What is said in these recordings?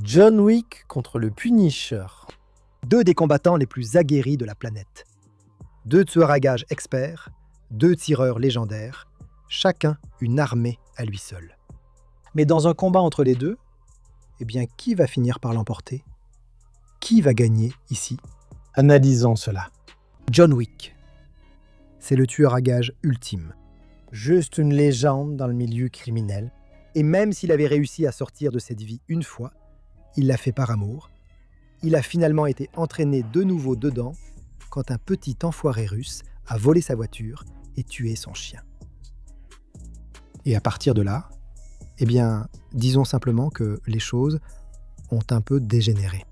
John Wick contre le Punisher. Deux des combattants les plus aguerris de la planète. Deux tueurs à gages experts, deux tireurs légendaires, chacun une armée à lui seul. Mais dans un combat entre les deux, eh bien, qui va finir par l'emporter? Qui va gagner ici? Analysons cela. John Wick. C'est le tueur à gages ultime. Juste une légende dans le milieu criminel. Et même s'il avait réussi à sortir de cette vie une fois, il l'a fait par amour. Il a finalement été entraîné de nouveau dedans quand un petit enfoiré russe a volé sa voiture et tué son chien. Et à partir de là, eh bien, disons simplement que les choses ont un peu dégénéré.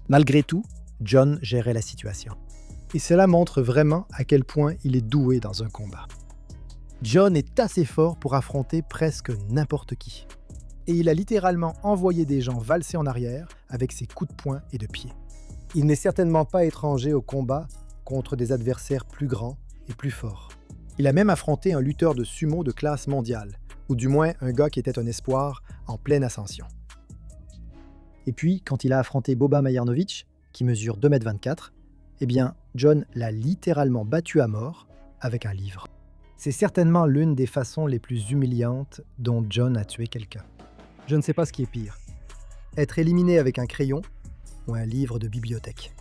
Malgré tout, John gérait la situation. Et cela montre vraiment à quel point il est doué dans un combat. John est assez fort pour affronter presque n'importe qui. Et il a littéralement envoyé des gens valser en arrière avec ses coups de poing et de pied. Il n'est certainement pas étranger au combat contre des adversaires plus grands et plus forts. Il a même affronté un lutteur de sumo de classe mondiale, ou du moins un gars qui était un espoir en pleine ascension. Et puis, quand il a affronté Boba Marjanović, qui mesure 2,24 m, eh bien, John l'a littéralement battu à mort avec un livre. C'est certainement l'une des façons les plus humiliantes dont John a tué quelqu'un. Je ne sais pas ce qui est pire. Être éliminé avec un crayon ou un livre de bibliothèque.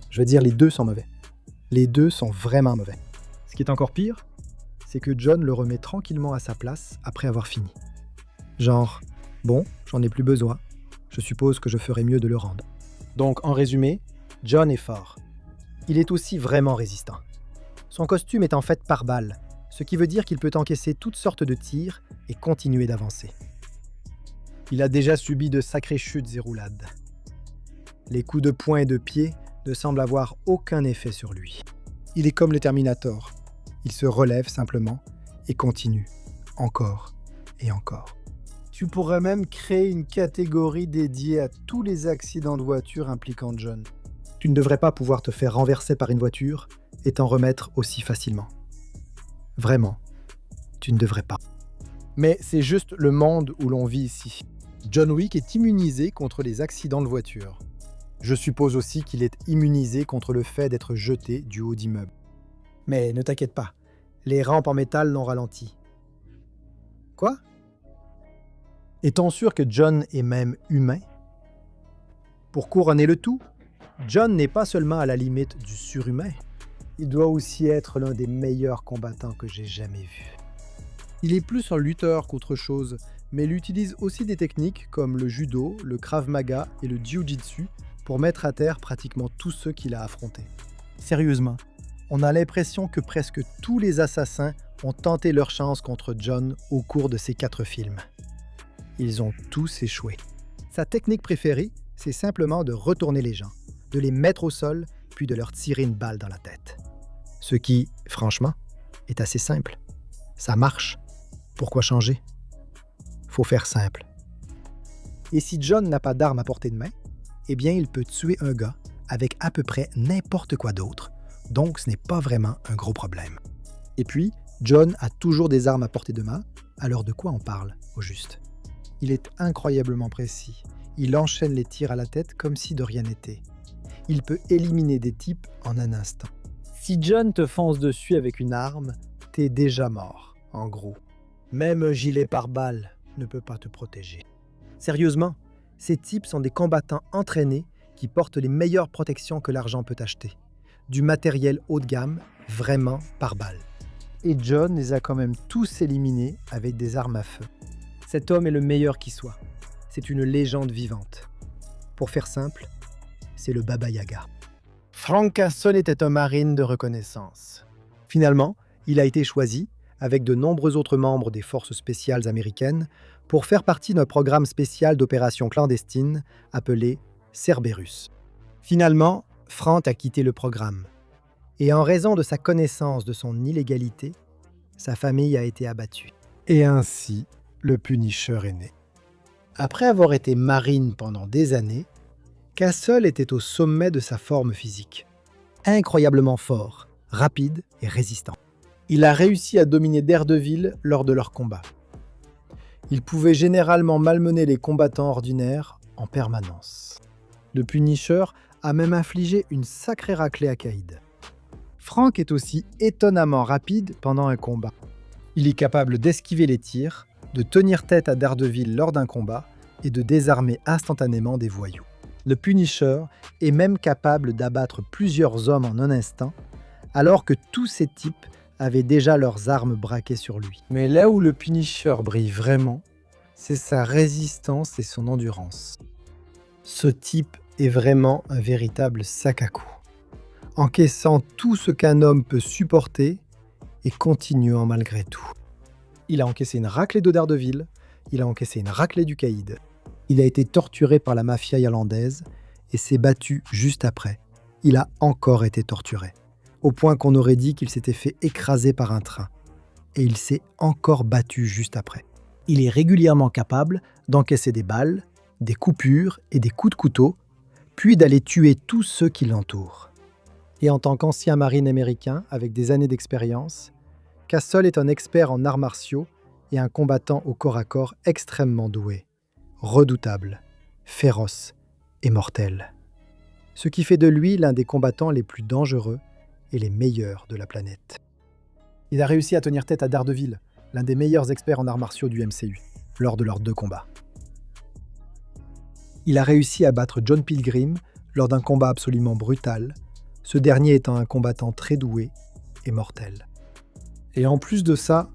Je veux dire, les deux sont mauvais. Les deux sont vraiment mauvais. Ce qui est encore pire, c'est que John le remet tranquillement à sa place après avoir fini. Genre, bon, j'en ai plus besoin. Je suppose que je ferais mieux de le rendre. Donc, en résumé, John est fort. Il est aussi vraiment résistant. Son costume est en fait par balle, ce qui veut dire qu'il peut encaisser toutes sortes de tirs et continuer d'avancer. Il a déjà subi de sacrées chutes et roulades. Les coups de poing et de pied ne semblent avoir aucun effet sur lui. Il est comme le Terminator. Il se relève simplement et continue, encore et encore. Tu pourrais même créer une catégorie dédiée à tous les accidents de voiture impliquant John. Tu ne devrais pas pouvoir te faire renverser par une voiture et t'en remettre aussi facilement. Vraiment, tu ne devrais pas. Mais c'est juste le monde où l'on vit ici. John Wick est immunisé contre les accidents de voiture. Je suppose aussi qu'il est immunisé contre le fait d'être jeté du haut d'immeuble. Mais ne t'inquiète pas, les rampes en métal l'ont ralenti. Quoi? Est-on sûr que John est même humain? Pour couronner le tout, John n'est pas seulement à la limite du surhumain, il doit aussi être l'un des meilleurs combattants que j'ai jamais vus. Il est plus un lutteur qu'autre chose, mais il utilise aussi des techniques comme le judo, le krav maga et le jiu-jitsu pour mettre à terre pratiquement tous ceux qu'il a affrontés. Sérieusement, on a l'impression que presque tous les assassins ont tenté leur chance contre John au cours de ces 4 films. Ils ont tous échoué. Sa technique préférée, c'est simplement de retourner les gens, de les mettre au sol, puis de leur tirer une balle dans la tête. Ce qui, franchement, est assez simple. Ça marche. Pourquoi changer? Faut faire simple. Et si John n'a pas d'arme à portée de main, eh bien, il peut tuer un gars avec à peu près n'importe quoi d'autre, donc ce n'est pas vraiment un gros problème. Et puis, John a toujours des armes à portée de main, alors de quoi on parle, au juste? Il est incroyablement précis. Il enchaîne les tirs à la tête comme si de rien n'était. Il peut éliminer des types en un instant. Si John te fonce dessus avec une arme, t'es déjà mort, en gros. Même un gilet pare-balles ne peut pas te protéger. Sérieusement, ces types sont des combattants entraînés qui portent les meilleures protections que l'argent peut acheter. Du matériel haut de gamme, vraiment par balle. Et John les a quand même tous éliminés avec des armes à feu. Cet homme est le meilleur qui soit. C'est une légende vivante. Pour faire simple, c'est le Baba Yaga. Frank Castle était un marine de reconnaissance. Finalement, il a été choisi, avec de nombreux autres membres des forces spéciales américaines, pour faire partie d'un programme spécial d'opérations clandestines appelé Cerberus. Finalement, Frank a quitté le programme. Et en raison de sa connaissance de son illégalité, sa famille a été abattue. Et ainsi, le Punisher est né. Après avoir été marine pendant des années, Castle était au sommet de sa forme physique. Incroyablement fort, rapide et résistant. Il a réussi à dominer Daredevil lors de leurs combats. Il pouvait généralement malmener les combattants ordinaires en permanence. Le Punisher a même infligé une sacrée raclée à Caïd. Frank est aussi étonnamment rapide pendant un combat. Il est capable d'esquiver les tirs, de tenir tête à Daredevil lors d'un combat et de désarmer instantanément des voyous. Le Punisher est même capable d'abattre plusieurs hommes en un instant, alors que tous ces types avaient déjà leurs armes braquées sur lui. Mais là où le Punisher brille vraiment, c'est sa résistance et son endurance. Ce type est vraiment un véritable sac à coups, encaissant tout ce qu'un homme peut supporter et continuant malgré tout. Il a encaissé une raclée de Daredevil, il a encaissé une raclée du Caïd, il a été torturé par la mafia irlandaise et s'est battu juste après. Il a encore été torturé, au point qu'on aurait dit qu'il s'était fait écraser par un train. Et il s'est encore battu juste après. Il est régulièrement capable d'encaisser des balles, des coupures et des coups de couteau, puis d'aller tuer tous ceux qui l'entourent. Et en tant qu'ancien marine américain avec des années d'expérience, Castle est un expert en arts martiaux et un combattant au corps à corps extrêmement doué, redoutable, féroce et mortel. Ce qui fait de lui l'un des combattants les plus dangereux et les meilleurs de la planète. Il a réussi à tenir tête à Daredevil, l'un des meilleurs experts en arts martiaux du MCU, lors de leurs 2 combats. Il a réussi à battre John Pilgrim lors d'un combat absolument brutal, ce dernier étant un combattant très doué et mortel. Et en plus de ça,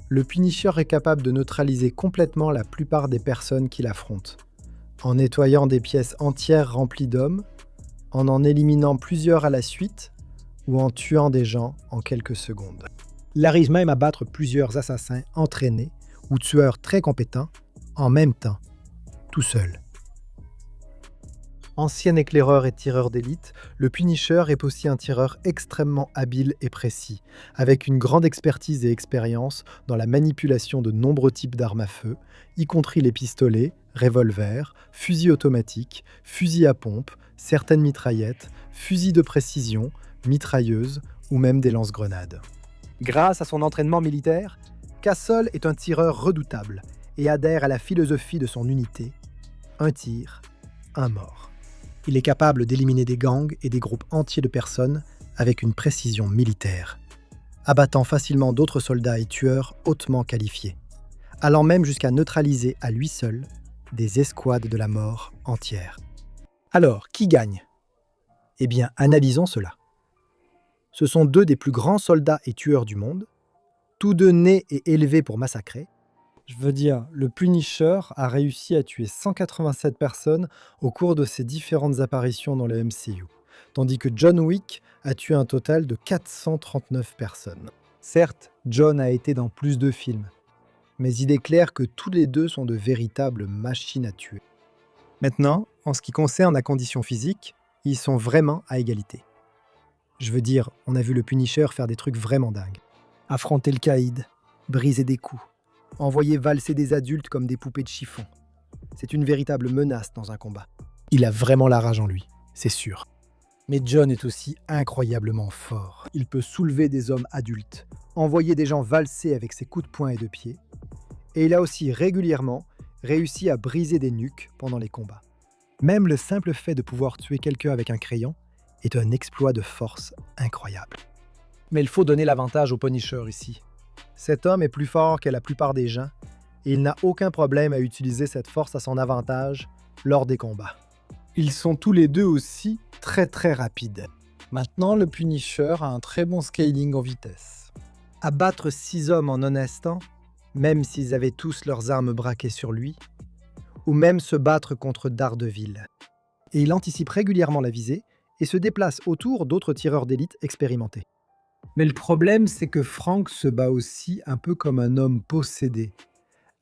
le Punisher est capable de neutraliser complètement la plupart des personnes qu'il affronte, en nettoyant des pièces entières remplies d'hommes, en éliminant plusieurs à la suite, ou en tuant des gens en quelques secondes. Il arrive même à battre plusieurs assassins entraînés ou tueurs très compétents en même temps, tout seul. Ancien éclaireur et tireur d'élite, le Punisher est aussi un tireur extrêmement habile et précis, avec une grande expertise et expérience dans la manipulation de nombreux types d'armes à feu, y compris les pistolets, revolvers, fusils automatiques, fusils à pompe, certaines mitraillettes, fusils de précision, mitrailleuses ou même des lance-grenades. Grâce à son entraînement militaire, Castle est un tireur redoutable et adhère à la philosophie de son unité. Un tir, un mort. Il est capable d'éliminer des gangs et des groupes entiers de personnes avec une précision militaire, abattant facilement d'autres soldats et tueurs hautement qualifiés, allant même jusqu'à neutraliser à lui seul des escouades de la mort entières. Alors, qui gagne ? Eh bien, analysons cela. Ce sont 2 des plus grands soldats et tueurs du monde, tous 2 nés et élevés pour massacrer. Je veux dire, le Punisher a réussi à tuer 187 personnes au cours de ses différentes apparitions dans le MCU, tandis que John Wick a tué un total de 439 personnes. Certes, John a été dans plus de films, mais il est clair que tous les 2 sont de véritables machines à tuer. Maintenant, en ce qui concerne la condition physique, ils sont vraiment à égalité. Je veux dire, on a vu le Punisher faire des trucs vraiment dingues. Affronter le Caïd, briser des coups, envoyer valser des adultes comme des poupées de chiffon. C'est une véritable menace dans un combat. Il a vraiment la rage en lui, c'est sûr. Mais John est aussi incroyablement fort. Il peut soulever des hommes adultes, envoyer des gens valser avec ses coups de poing et de pied. Et il a aussi régulièrement réussi à briser des nuques pendant les combats. Même le simple fait de pouvoir tuer quelqu'un avec un crayon est un exploit de force incroyable. Mais il faut donner l'avantage au Punisher ici. Cet homme est plus fort que la plupart des gens et il n'a aucun problème à utiliser cette force à son avantage lors des combats. Ils sont tous les 2 aussi très rapides. Maintenant, le Punisher a un très bon scaling en vitesse. Abattre 6 hommes en un instant, même s'ils avaient tous leurs armes braquées sur lui, ou même se battre contre Daredevil. Et il anticipe régulièrement la visée et se déplace autour d'autres tireurs d'élite expérimentés. Mais le problème, c'est que Frank se bat aussi un peu comme un homme possédé,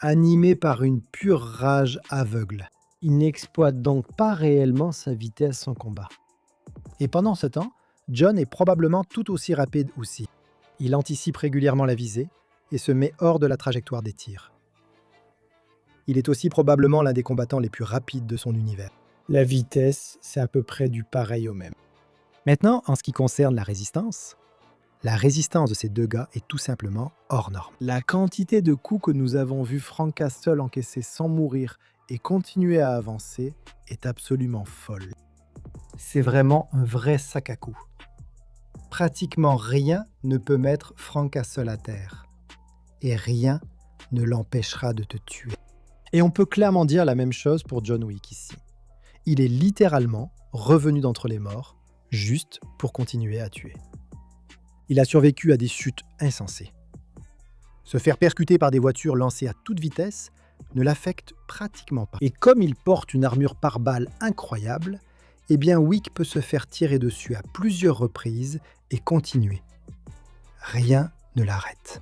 animé par une pure rage aveugle. Il n'exploite donc pas réellement sa vitesse en combat. Et pendant ce temps, John est probablement tout aussi rapide aussi. Il anticipe régulièrement la visée et se met hors de la trajectoire des tirs. Il est aussi probablement l'un des combattants les plus rapides de son univers. La vitesse, c'est à peu près du pareil au même. Maintenant, en ce qui concerne la résistance de ces 2 gars est tout simplement hors norme. La quantité de coups que nous avons vu Frank Castle encaisser sans mourir et continuer à avancer est absolument folle. C'est vraiment un vrai sac à coups. Pratiquement rien ne peut mettre Frank Castle à terre. Et rien ne l'empêchera de te tuer. Et on peut clairement dire la même chose pour John Wick ici. Il est littéralement revenu d'entre les morts, juste pour continuer à tuer. Il a survécu à des chutes insensées. Se faire percuter par des voitures lancées à toute vitesse ne l'affecte pratiquement pas. Et comme il porte une armure pare-balles incroyable, eh bien Wick peut se faire tirer dessus à plusieurs reprises et continuer. Rien ne l'arrête.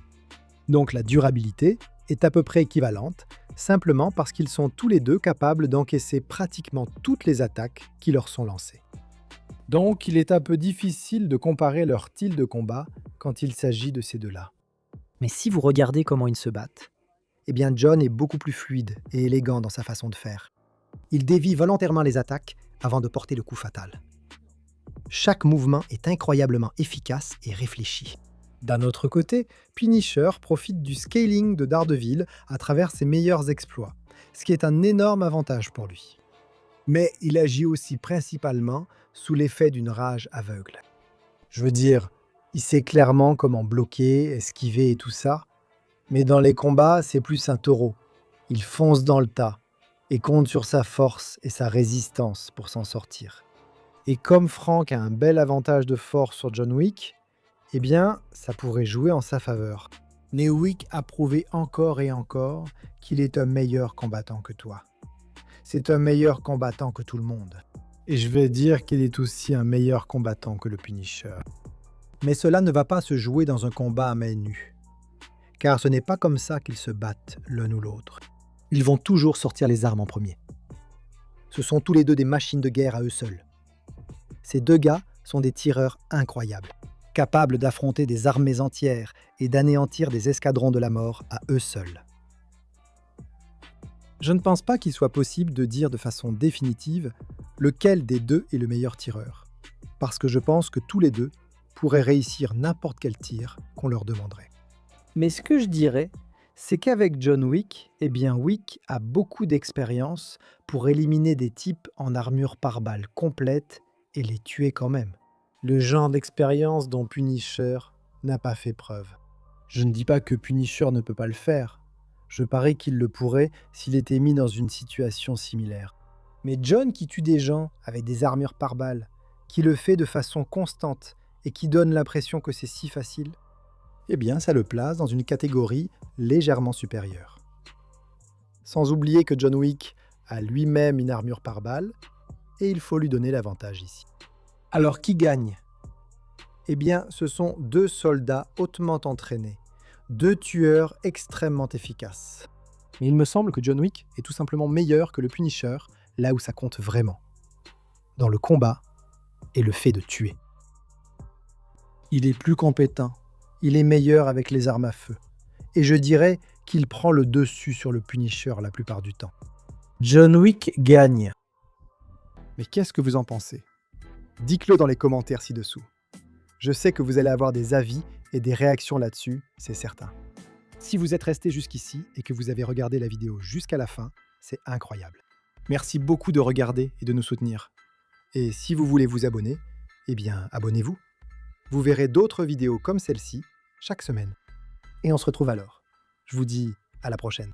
Donc la durabilité est à peu près équivalente, simplement parce qu'ils sont tous les deux capables d'encaisser pratiquement toutes les attaques qui leur sont lancées. Donc il est un peu difficile de comparer leur style de combat quand il s'agit de ces deux-là. Mais si vous regardez comment ils se battent, eh bien John est beaucoup plus fluide et élégant dans sa façon de faire. Il dévie volontairement les attaques avant de porter le coup fatal. Chaque mouvement est incroyablement efficace et réfléchi. D'un autre côté, Punisher profite du scaling de Daredevil à travers ses meilleurs exploits, ce qui est un énorme avantage pour lui. Mais il agit aussi principalement sous l'effet d'une rage aveugle. Je veux dire, il sait clairement comment bloquer, esquiver et tout ça, mais dans les combats, c'est plus un taureau. Il fonce dans le tas et compte sur sa force et sa résistance pour s'en sortir. Et comme Frank a un bel avantage de force sur John Wick, eh bien, ça pourrait jouer en sa faveur. Mais Wick a prouvé encore et encore qu'il est un meilleur combattant que toi. C'est un meilleur combattant que tout le monde. Et je vais dire qu'il est aussi un meilleur combattant que le Punisher. Mais cela ne va pas se jouer dans un combat à main nue. Car ce n'est pas comme ça qu'ils se battent l'un ou l'autre. Ils vont toujours sortir les armes en premier. Ce sont tous les deux des machines de guerre à eux seuls. Ces deux gars sont des tireurs incroyables, capables d'affronter des armées entières et d'anéantir des escadrons de la mort à eux seuls. Je ne pense pas qu'il soit possible de dire de façon définitive lequel des deux est le meilleur tireur, parce que je pense que tous les deux pourraient réussir n'importe quel tir qu'on leur demanderait. Mais ce que je dirais, c'est qu'avec John Wick, eh bien Wick a beaucoup d'expérience pour éliminer des types en armure pare-balles complète et les tuer quand même. Le genre d'expérience dont Punisher n'a pas fait preuve. Je ne dis pas que Punisher ne peut pas le faire. Je parie qu'il le pourrait s'il était mis dans une situation similaire. Mais John qui tue des gens avec des armures pare-balles, qui le fait de façon constante et qui donne l'impression que c'est si facile, eh bien ça le place dans une catégorie légèrement supérieure. Sans oublier que John Wick a lui-même une armure pare-balles, et il faut lui donner l'avantage ici. Alors qui gagne ? Eh bien, ce sont deux soldats hautement entraînés, deux tueurs extrêmement efficaces. Mais il me semble que John Wick est tout simplement meilleur que le Punisher, là où ça compte vraiment. Dans le combat et le fait de tuer. Il est plus compétent, il est meilleur avec les armes à feu. Et je dirais qu'il prend le dessus sur le Punisher la plupart du temps. John Wick gagne. Mais qu'est-ce que vous en pensez ? Dites-le dans les commentaires ci-dessous. Je sais que vous allez avoir des avis et des réactions là-dessus, c'est certain. Si vous êtes resté jusqu'ici et que vous avez regardé la vidéo jusqu'à la fin, c'est incroyable. Merci beaucoup de regarder et de nous soutenir. Et si vous voulez vous abonner, eh bien abonnez-vous. Vous verrez d'autres vidéos comme celle-ci chaque semaine. Et on se retrouve alors. Je vous dis à la prochaine.